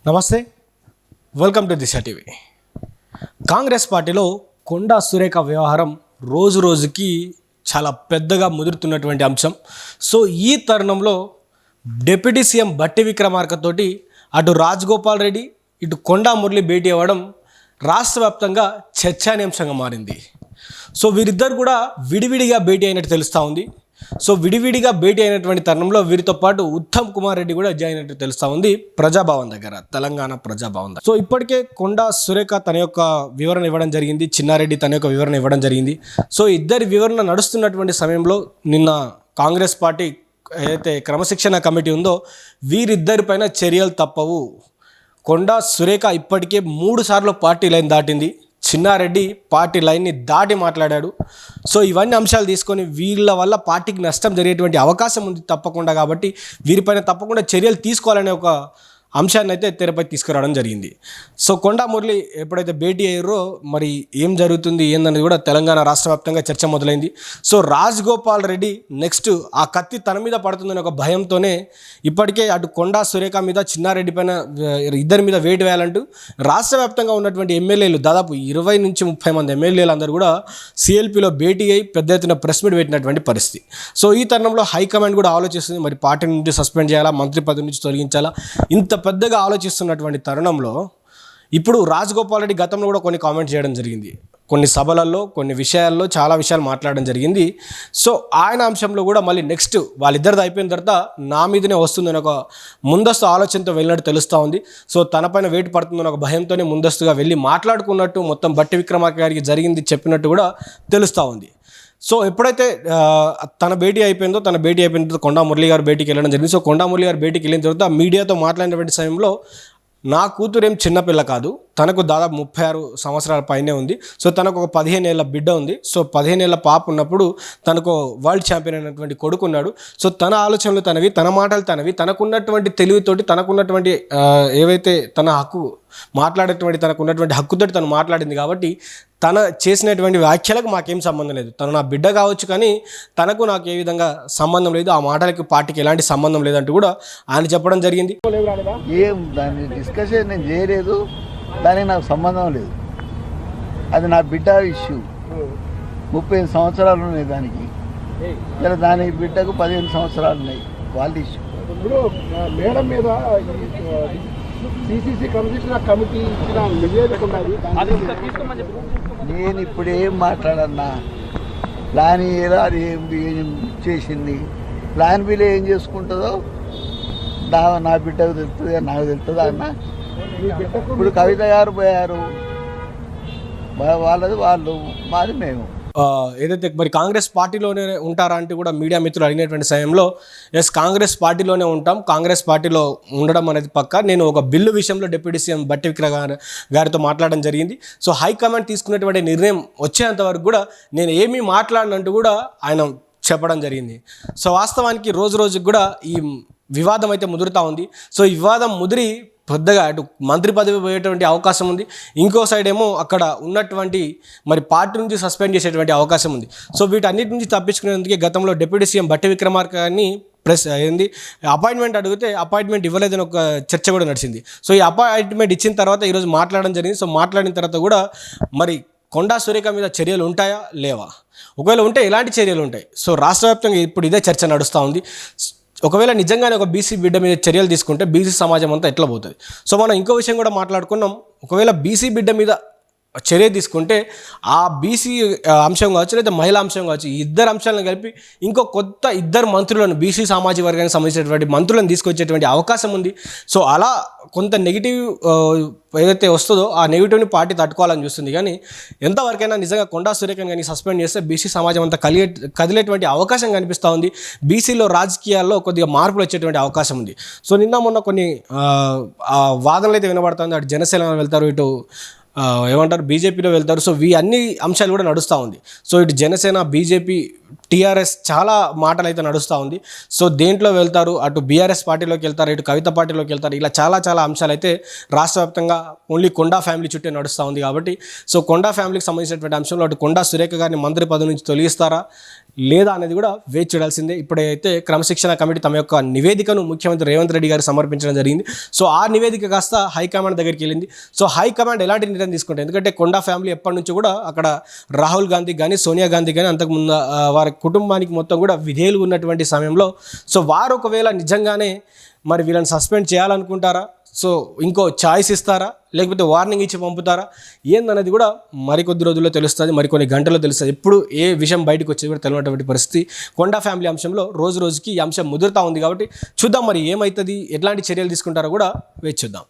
నమస్తే, welcome to Disha TV. Congress పార్టీలో కొండా సురేఖ వ్యవహారం రోజు రోజుకి చాలా పెద్దగా ముదురుతున్నటువంటి అంశం. సో ఈ తరుణంలో డిప్యూటీ సీఎం బట్టి విక్రమార్కతోటి అటు రాజగోపాల్ రెడ్డి ఇటు కొండా మురళి భేటీ అవ్వడం రాష్ట్ర వ్యాప్తంగా చర్చానీయాంశంగా మారింది. సో వీరిద్దరు కూడా విడివిడిగా భేటీ అయినట్టు తెలుస్తూ ఉంది. సో విడివిడిగా భేటీ అయినటువంటి తరుణంలో వీరితో పాటు ఉత్తమ్ కుమార్ రెడ్డి కూడా జాయిన్ అయినట్టు తెలుస్తూ ఉంది ప్రజాభవన్ దగ్గర, తెలంగాణ ప్రజాభవన్ దగ్గర. సో ఇప్పటికే కొండా సురేఖ తన యొక్క వివరణ ఇవ్వడం జరిగింది, చిన్నారెడ్డి తన యొక్క వివరణ ఇవ్వడం జరిగింది. సో ఇద్దరి వివరణ నడుస్తున్నటువంటి సమయంలో నిన్న కాంగ్రెస్ పార్టీ ఏదైతే క్రమశిక్షణ కమిటీ ఉందో వీరిద్దరిపైన చర్యలు తప్పవు. కొండా సురేఖ ఇప్పటికే 3 సార్లు పార్టీ లైన్ దాటింది, చిన్నారెడ్డి పార్టీ లైన్ని దాటి మాట్లాడాడు. సో ఇవన్నీ అంశాలు తీసుకొని వీళ్ళ వల్ల పార్టీకి నష్టం జరిగేటువంటి అవకాశం ఉంది తప్పకుండా, కాబట్టి వీరిపైన తప్పకుండా చర్యలు తీసుకోవాలనే ఒక అంశాన్ని అయితే తెరపై తీసుకురావడం జరిగింది. సో కొండా మురళి ఎప్పుడైతే భేటీ అయ్యారో మరి ఏం జరుగుతుంది ఏందనేది కూడా తెలంగాణ రాష్ట్ర వ్యాప్తంగా చర్చ మొదలైంది. సో రాజగోపాల్ రెడ్డి నెక్స్ట్ ఆ కత్తి తన మీద పడుతుందనే ఒక భయంతోనే ఇప్పటికే అటు కొండా సురేఖ మీద చిన్నారెడ్డి పైన ఇద్దరి మీద వేటు వేయాలంటూ రాష్ట్ర వ్యాప్తంగా ఉన్నటువంటి ఎమ్మెల్యేలు దాదాపు 20 నుంచి 30 మంది ఎమ్మెల్యేలు అందరూ కూడా సిఎల్పిలో భేటీ అయ్యి పెద్ద ఎత్తున ప్రెస్ మీట్ పెట్టినటువంటి పరిస్థితి. సో ఈ తరుణంలో హైకమాండ్ కూడా ఆలోచిస్తుంది, మరి పార్టీ నుంచి సస్పెండ్ చేయాలా, మంత్రి పదవి నుంచి తొలగించాలా, ఇంత పెద్దగా ఆలోచిస్తున్నటువంటి తరుణంలో ఇప్పుడు రాజగోపాల్ రెడ్డి గతంలో కూడా కొన్ని కామెంట్స్ చేయడం జరిగింది, కొన్ని సభలలో కొన్ని విషయాల్లో చాలా విషయాలు మాట్లాడడం జరిగింది. సో ఆయన అంశంలో కూడా మళ్ళీ నెక్స్ట్ వాళ్ళిద్దరిది అయిపోయిన తర్వాత నా మీదనే వస్తుందని ఒక ముందస్తు ఆలోచనతో వెళ్ళినట్టు తెలుస్తూ ఉంది. సో తనపైన వేటు పడుతుందని ఒక భయంతోనే ముందస్తుగా వెళ్ళి మాట్లాడుకున్నట్టు మొత్తం బట్టి విక్రమార్క గారికి జరిగింది చెప్పినట్టు కూడా తెలుస్తూ ఉంది. సో ఎప్పుడైతే తన భేటీ అయిపోయిన తర్వాత కొండా మురళి గారు భేటీకి వెళ్ళడం జరిగింది. సో కొండా మురళి గారు భేటీకి వెళ్ళిన తర్వాత మీడియాతో మాట్లాడినటువంటి సమయంలో నా కూతురు ఏం చిన్నపిల్ల కాదు, తనకు దాదాపు 36 సంవత్సరాల పైనే ఉంది. సో తనకు ఒక 15 ఏళ్ళ బిడ్డ ఉంది. సో 15 ఏళ్ళ పాప ఉన్నప్పుడు తనకు వరల్డ్ ఛాంపియన్ అయినటువంటి కొడుకు ఉన్నాడు. సో తన ఆలోచనలు తనవి, తన మాటలు తనవి, తనకున్నటువంటి తెలివితోటి తనకున్నటువంటి ఏవైతే తన హక్కు మాట్లాడేటువంటి తనకున్నటువంటి హక్కుతోటి తను మాట్లాడింది. కాబట్టి తన చేసినటువంటి వ్యాఖ్యలకు మాకేం సంబంధం లేదు, తను నా బిడ్డ కావచ్చు కానీ తనకు నాకు ఏ విధంగా సంబంధం లేదు, ఆ మాటలకి పార్టీకి ఎలాంటి సంబంధం లేదంటూ కూడా ఆయన చెప్పడం జరిగింది. ఏం దాన్ని డిస్కషన్ నేను చేయలేదు, దానికి నాకు సంబంధం లేదు, అది నా బిడ్డ ఇష్యూ. 35 సంవత్సరాలు ఉన్నాయి దానికి, ఇలా దాని బిడ్డకు 15 సంవత్సరాలు ఉన్నాయి, వాళ్ళ ఇష్యూ. ఇప్పుడు మేడం మీద సిసిసి కమిటీ ఇచ్చిన నివేదిక ఉన్నది, నేను ఇప్పుడు ఏం మాట్లాడన్నా, ప్లాన్ ఏదో అది ఏం చేసింది, ప్లాన్ బిలో ఏం చేసుకుంటుందో నా బిడ్డకు తెలుస్తుంది, నాకు తెలుస్తుందా అన్న. ఇప్పుడు కవిత గారు పోయారు, వాళ్ళది వాళ్ళు, మాది మేము. ఏదైతే మరి కాంగ్రెస్ పార్టీలోనే ఉంటారా అంటే కూడా మీడియా మిత్రులు అడిగినటువంటి సమయంలో ఎస్ కాంగ్రెస్ పార్టీలోనే ఉంటాం, కాంగ్రెస్ పార్టీలో ఉండడం అనేది పక్క. నేను ఒక బిల్లు విషయంలో డిప్యూటీ సీఎం బట్టి విక్రమార్క గారితో మాట్లాడడం జరిగింది. సో హైకమాండ్ తీసుకున్నటువంటి నిర్ణయం వచ్చేంత వరకు కూడా నేను ఏమీ మాట్లాడినంటూ కూడా ఆయన చెప్పడం జరిగింది. సో వాస్తవానికి రోజు రోజుకి కూడా ఈ వివాదం అయితే ముదురుతూ ఉంది. సో ఈ వివాదం ముదిరి పెద్దగా అటు మంత్రి పదవి పోయేటువంటి అవకాశం ఉంది, ఇంకో సైడ్ ఏమో అక్కడ ఉన్నటువంటి మరి పార్టీ నుంచి సస్పెండ్ చేసేటువంటి అవకాశం ఉంది. సో వీటన్నిటి నుంచి తప్పించుకునేందుకే గతంలో డిప్యూటీ సీఎం బట్టి విక్రమార్క గారిని అపాయింట్మెంట్ అడిగితే అపాయింట్మెంట్ ఇవ్వలేదని ఒక చర్చ కూడా నడిచింది. సో ఈ అపాయింట్మెంట్ ఇచ్చిన తర్వాత ఈరోజు మాట్లాడడం జరిగింది. సో మాట్లాడిన తర్వాత కూడా మరి కొండా సురేఖ మీద చర్యలు ఉంటాయా లేవా, ఒకవేళ ఉంటే ఎలాంటి చర్యలు ఉంటాయి, సో రాష్ట్ర వ్యాప్తంగా ఇప్పుడు ఇదే చర్చ నడుస్తూ ఉంది. ఒకవేళ నిజంగానే ఒక బీసీ బిడ్డ మీద చర్యలు తీసుకుంటే బీసీ సమాజం అంతా ఎట్లా పోతుంది. సో మనం ఇంకో విషయం కూడా మాట్లాడుకున్నాం, ఒకవేళ బీసీ బిడ్డ మీద చర్య తీసుకుంటే ఆ బీసీ అంశం కావచ్చు లేదా మహిళా అంశం కావచ్చు, ఈ ఇద్దరు అంశాలను కలిపి ఇంకో కొత్త 2 మంత్రులను బీసీ సామాజిక వర్గానికి సంబంధించినటువంటి మంత్రులను తీసుకొచ్చేటువంటి అవకాశం ఉంది. సో అలా కొంత నెగిటివ్ ఏదైతే వస్తుందో ఆ నెగిటివ్ని పార్టీ తట్టుకోవాలని చూస్తుంది. కానీ ఎంతవరకైనా నిజంగా కొండా సురేఖను కానీ సస్పెండ్ చేస్తే బీసీ సమాజం అంతా కదిలేటువంటి అవకాశం కనిపిస్తూ ఉంది. బీసీలో రాజకీయాల్లో కొద్దిగా మార్పులు వచ్చేటువంటి అవకాశం ఉంది. సో నిన్న మొన్న కొన్ని వాదనలు అయితే వినబడుతుంది, అటు జనసేన వెళ్తారు, ఇటు ఏమంటారు బీజేపీలో వెళ్తారు. సో అన్ని అంశాలు కూడా నడుస్తూ ఉంది. సో ఇటు జనసేన బీజేపీ టీఆర్ఎస్ చాలా మాటలు అయితే నడుస్తూ ఉంది. సో దేంట్లో వెళ్తారు, అటు బీఆర్ఎస్ పార్టీలోకి వెళ్తారు, ఇటు కవిత పార్టీలోకి వెళ్తారు, ఇలా చాలా అంశాలు అయితే రాష్ట్ర వ్యాప్తంగా ఓన్లీ కొండా ఫ్యామిలీ చుట్టే నడుస్తూ ఉంది. కాబట్టి సో కొండా ఫ్యామిలీకి సంబంధించినటువంటి అంశంలో అటు కొండా సురేఖ గారిని మంత్రి పదవి నుంచి తొలగిస్తారా లేదా అనేది కూడా వేచి చూడాల్సిందే. ఇప్పుడైతే క్రమశిక్షణ కమిటీ తమ యొక్క నివేదికను ముఖ్యమంత్రి రేవంత్ రెడ్డి గారికి సమర్పించడం జరిగింది. సో ఆ నివేదిక కాస్త హైకమాండ్ దగ్గరికి వెళ్ళింది. సో హైకమాండ్ ఎలాంటి నిర్ణయం తీసుకుంటారు, ఎందుకంటే కొండా ఫ్యామిలీ ఎప్పటి నుంచి కూడా అక్కడ రాహుల్ గాంధీ కానీ సోనియా గాంధీ కానీ అంతకుముందు వారి కుటుంబానికి మొత్తం కూడా విధేయులు ఉన్నటువంటి సమయంలో సో వారు ఒకవేళ నిజంగానే మరి వీళ్ళని సస్పెండ్ చేయాలనుకుంటారా, సో ఇంకో ఛాయిస్ ఇస్తారా, లేకపోతే వార్నింగ్ ఇచ్చి పంపుతారా ఏందనేది కూడా మరికొద్ది రోజుల్లో తెలుస్తుంది, మరికొన్ని గంటల్లో తెలుస్తుంది. ఎప్పుడు ఏ విషయం బయటకు వచ్చేది కూడా తెలియనటువంటి పరిస్థితి. కొండా ఫ్యామిలీ అంశంలో రోజుకి ఈ అంశం ముదురుతూ ఉంది. కాబట్టి చూద్దాం మరి ఏమవుతుంది, ఎట్లాంటి చర్యలు తీసుకుంటారో కూడా వేచి చూద్దాం.